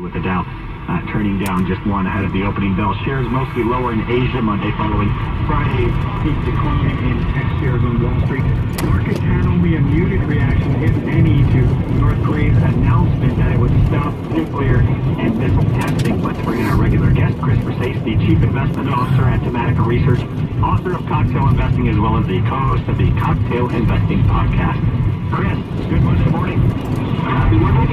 with the Dow turning down just one ahead of the opening bell. Shares mostly lower in Asia Monday following Friday's steep decline in tech shares on Wall Street. Markets had only a muted reaction, if any, to North Korea's announcement that it would stop nuclear and missile testing. Let's bring in our regular guest, Chris Versace, the Chief Investment Officer at Tematica Research, author of Cocktail Investing, as well as the co-host of the Cocktail Investing podcast. Chris, good Monday morning. Happy Monday.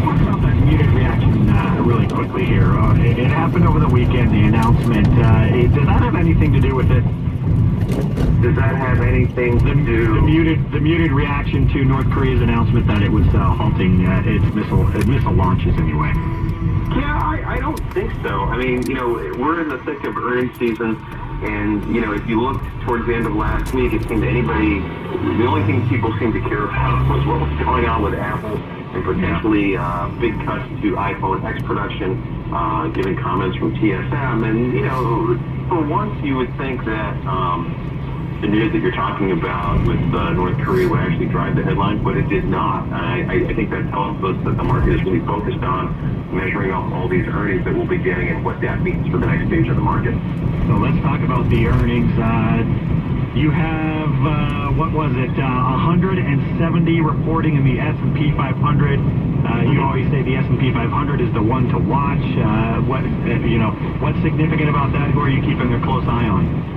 Talk about that muted reaction really quickly here. It happened over the weekend, the announcement. Does that have anything to do with it? Does that have anything to do... The muted reaction to North Korea's announcement that it was halting its missile launches anyway? Yeah, I don't think so. I mean, we're in the thick of earnings season, and, if you look towards the end of last week, it seemed to anybody, the only thing people seemed to care about was what was going on with Apple and potentially big cuts to iPhone X production, given comments from TSM. And, for once you would think that the news that you're talking about with North Korea would actually drive the headlines, but it did not. I think that tells us that the market is really focused on measuring up all these earnings that we'll be getting and what that means for the next stage of the market. So let's talk about the earnings. You have, 170 reporting in the S&P 500. You always say the S&P 500 is the one to watch. What's significant about that? Who are you keeping a close eye on?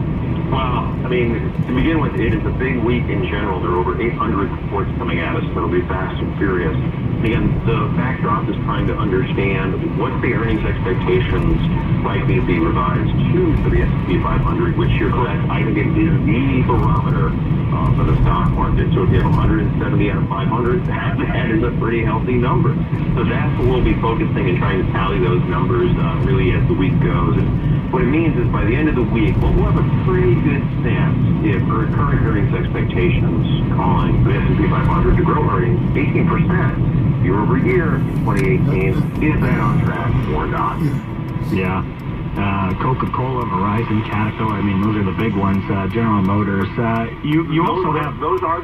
Well, I mean, to begin with, it is a big week in general. There are over 800 reports coming at us, so it'll be fast and furious. Again, the backdrop is trying to understand what the earnings expectations likely to be revised to for the S&P 500, which you're correct, I think it is the barometer for the stock market. So if you have 170 out of 500, that is a pretty healthy number. So that's what we'll be focusing and trying to tally those numbers really as the week goes. And what it means is by the end of the week, we'll have a pretty good sense if our current earnings expectations calling for the S&P 500 to grow earnings 18% year over year in 2018, is that on track or not? Yeah. Coca-Cola, Verizon, Caterpillar, I mean, those are the big ones. General Motors. You also have... Those are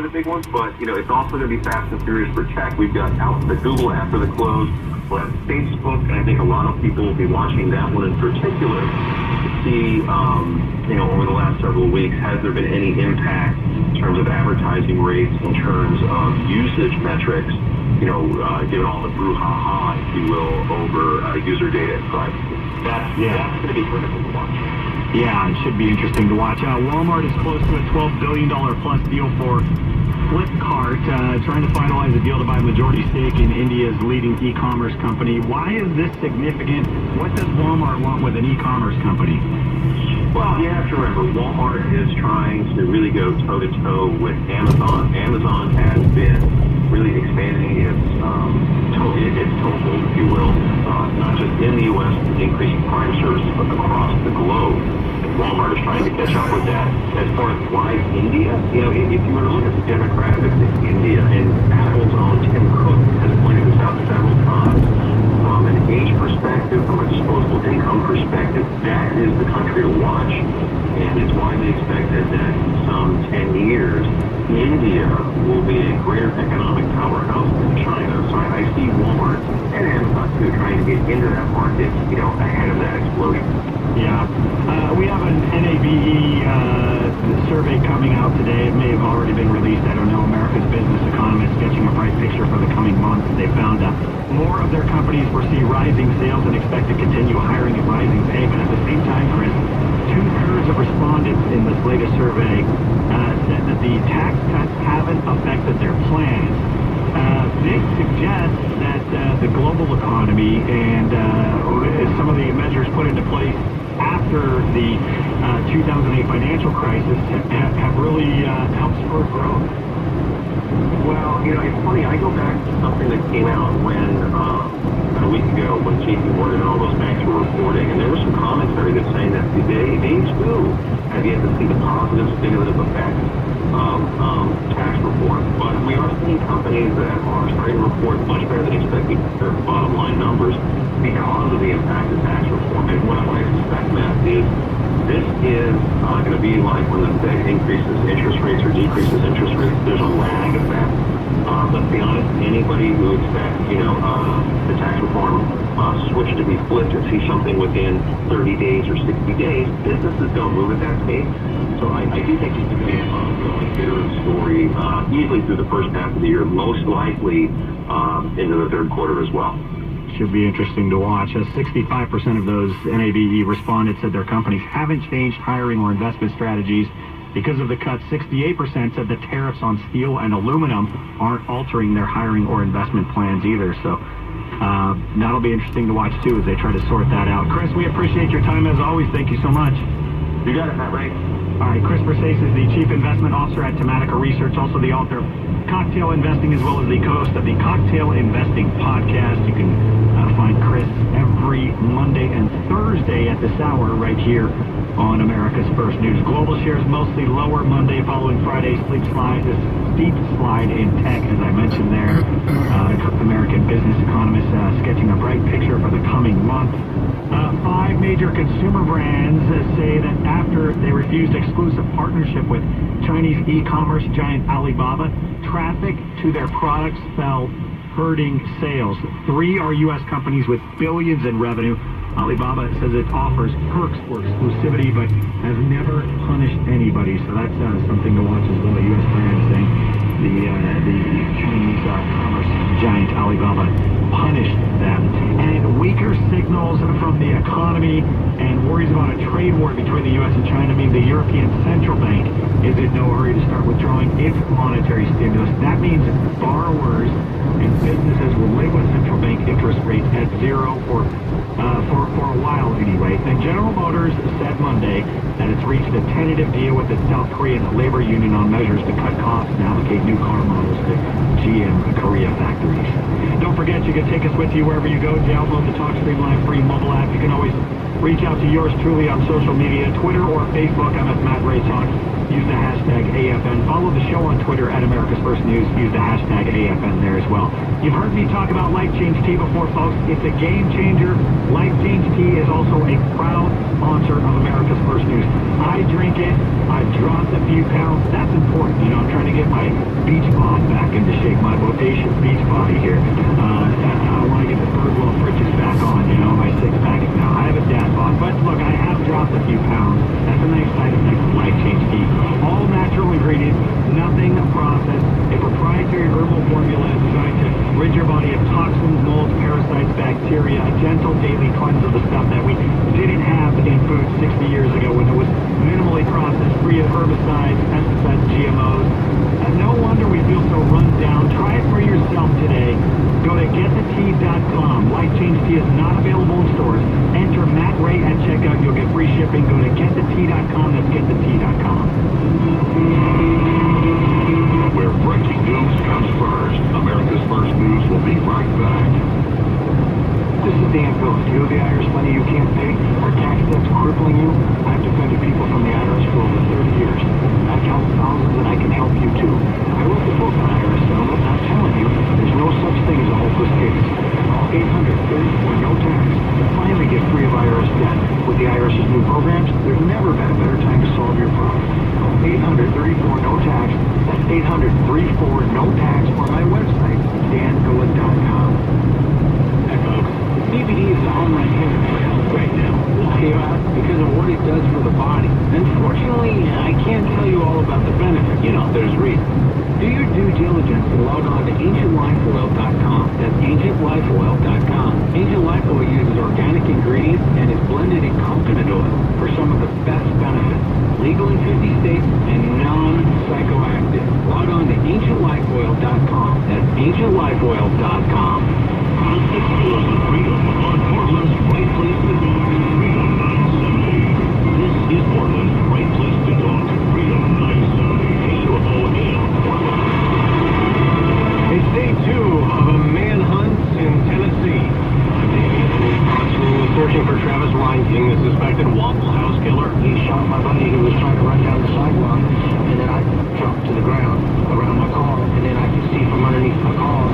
the big ones, but, it's also going to be fast and furious for tech. We've got Alphabet, Google after the close. We'll have Facebook, and I think a lot of people will be watching that one in particular to see, over the last several weeks, has there been any impact in terms of advertising rates, in terms of usage metrics, given all the brouhaha, if you will, over user data and privacy. That's going to be critical to watch. Yeah, it should be interesting to watch. Walmart is close to a $12 billion plus deal for Flipkart, trying to finalize a deal to buy a majority stake in India's leading e-commerce company. Why is this significant? What does Walmart want with an e-commerce company? Well, you have to remember, Walmart is trying to really go toe-to-toe with Amazon. Amazon has been really expanding its toehold, if you will, not just in the U.S., with increasing Prime services, but across the globe. And Walmart is trying to catch up with that. As far as why India, if you were to look at the demographics in India, and Apple's own Tim Cook has pointed this out several times, from an age perspective, from a disposable income perspective, that is the country to watch. And it's widely expected that in some 10 years, India will be a greater economic powerhouse than China. So I see Walmart and Amazon too trying to get into that market, ahead of that explosion. Yeah. We have an NABE survey coming out today. It may have already been released. I don't know. America's Business Economist sketching a bright picture for the coming months. They found more of their companies foresee rising sales and expect to continue hiring at rising pay. But at the same time, Chris, 2/3 of respondents in this latest survey said that the tax cuts haven't affected their plans. They suggest that the global economy and some of the measures put into place after the 2008 financial crisis have really helped spur growth. Well, it's funny. I go back to something that came out when about a week ago when JP Morgan and all those banks were reporting, and there was some commentary that's saying that they too have yet to see the positive stimulative effects of tax reform. But we are seeing companies that are starting to report much better than expected their bottom line numbers because of the impact of tax reform. what I expect, Matt, is this is going to be like when the Fed increases interest rates or decreases interest rates. There's a lag effect. Let's be honest, anybody who expects, the tax reform switch to be flipped and see something within 30 days or 60 days, businesses don't move at that pace. So I do think it's going to be an ongoing bitter story, easily through the first half of the year, most likely into the third quarter as well. Should be interesting to watch. 65% of those NABE respondents said their companies haven't changed hiring or investment strategies because of the cuts. 68% said the tariffs on steel and aluminum aren't altering their hiring or investment plans either. So that'll be interesting to watch too as they try to sort that out. Chris, we appreciate your time as always. Thank you so much. You got it, Matt, right? All right, Chris Versace is the Chief Investment Officer at Tematica Research, also the author of Cocktail Investing, as well as the host of the Cocktail Investing Podcast. You can find Chris every Monday and Thursday at this hour right here on America's First News. Global shares mostly lower Monday following Friday's steep slide in tech, as I mentioned there. American business economists sketching a bright picture for the coming month. 5 major consumer brands say that after they refused exclusive partnership with Chinese e-commerce giant Alibaba, traffic to their products fell, hurting sales. 3 are U.S. companies with billions in revenue. Alibaba says it offers perks for exclusivity, but has never punished anybody. So that's something to watch as well. U.S. brands saying the Chinese commerce giant Alibaba punished them. And weaker signals from the economy and worries about a trade war between the U.S. and China mean the European Central Bank is in no hurry to start withdrawing its monetary stimulus. That means borrowers and businesses will live with central bank interest rates at zero for a while anyway. And General Motors said Monday that it's reached a tentative deal with the South Korean labor union on measures to cut costs and allocate new car models to GM Korea factories. Don't forget, you can take us with you wherever you go. Download the TalkStream Live free mobile app. You can always reach out to yours truly on social media, Twitter or Facebook. I'm at Matt Ray Talk. Use the hashtag AFN. Follow the show on Twitter at America's First News. Use the hashtag AFN there as well. You've heard me talk about Life Change Tea before, folks. It's a game changer. Life Change Tea is also a proud sponsor of America's First News. I drink it. I've dropped a few pounds. That's important. I'm trying to get my beach bod back into shape, my bodacious beach body here. I want to get the Birdwell fridges back on, my six-pack now. I have a dad bod, but look, I have dropped a few pounds. That's a nice side effect of Life Change Tea. All natural ingredients, nothing processed. A proprietary herbal formula is designed to rid your body of toxins, molds, parasites, bacteria, a gentle daily cleanse of the stuff that we didn't have in food 60 years ago when it was minimally processed, free of herbicides, pesticides, GMOs. No wonder we feel so run down. Try it for yourself today. Go to getthetea.com. Life Change Tea is not available in stores. Enter Matt Ray at checkout. You'll get free shipping. Go to getthetea.com. That's getthetea.com. Where breaking news comes first. America's First News will be right back. This is Dan Phillips. You owe the IRS money you can't pay, or tax debts crippling you? I've defended people from the IRS for over 30 years. I've helped thousands, and I can help you too. I wrote the book on IRS settlement, and I'm telling you, there's no such thing as a hopeless case. Call 800-34-NO-TAX to finally get free of IRS debt. With the IRS's new programs, there's never been a better time to solve your problem. Call 800-34-NO-TAX. That's 800-34-NO-TAX, or my website, danphillips.com. Hey folks, CBD is a home run hitter for health right now. Why? Because of what it does for the body. Unfortunately, I can't tell you all about the benefits. There's reason. Do your due diligence and log on to ancientlifeoil.com. That's ancientlifeoil.com. Ancient Life Oil uses organic ingredients and is blended in coconut oil for some of the best benefits. Legal in 50 states and non-psychoactive. Log on to ancientlifeoil.com. That's ancientlifeoil.com. Freedom on Portland's right place to talk. Freedom 970. This is Portland's right place to talk. Freedom 970. KUFO AM Portland. It's day 2 of a manhunt in Tennessee. Police searching for Travis Weinking, the suspected Waffle House killer. He shot my buddy who was trying to run down the sidewalk, and then I jumped to the ground around my car, and then I could see from underneath my car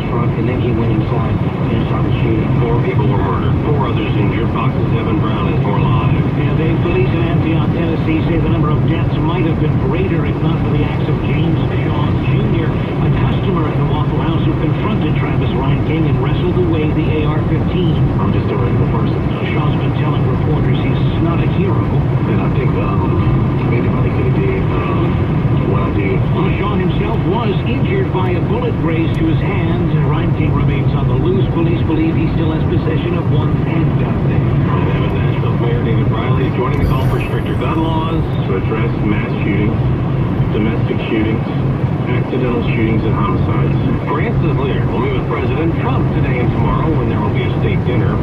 truck, and then he went inside and started shooting. 4 people were murdered. 4 others injured. Fox's Evan Brown is more alive. And police in Antioch, Tennessee say the number of deaths might have been greater if not for the acts of James Shaw Jr., a customer at the Waffle House who confronted Travis Reinking and wrestled away the AR-15. I'm just a regular person. Shaw's been telling reporters he's not a hero. And I think anybody could have did what I did. Well, Shaw himself was injured by a bullet grazed to his hand. Reinking remains on the loose. Police believe he still has possession of one handgun there. And Evan, Nashville's Mayor David Riley is joining the call for stricter gun laws to address mass shootings, domestic shootings, accidental shootings, and homicides. France's leader will meet with President Trump today and tomorrow when there will be a state dinner.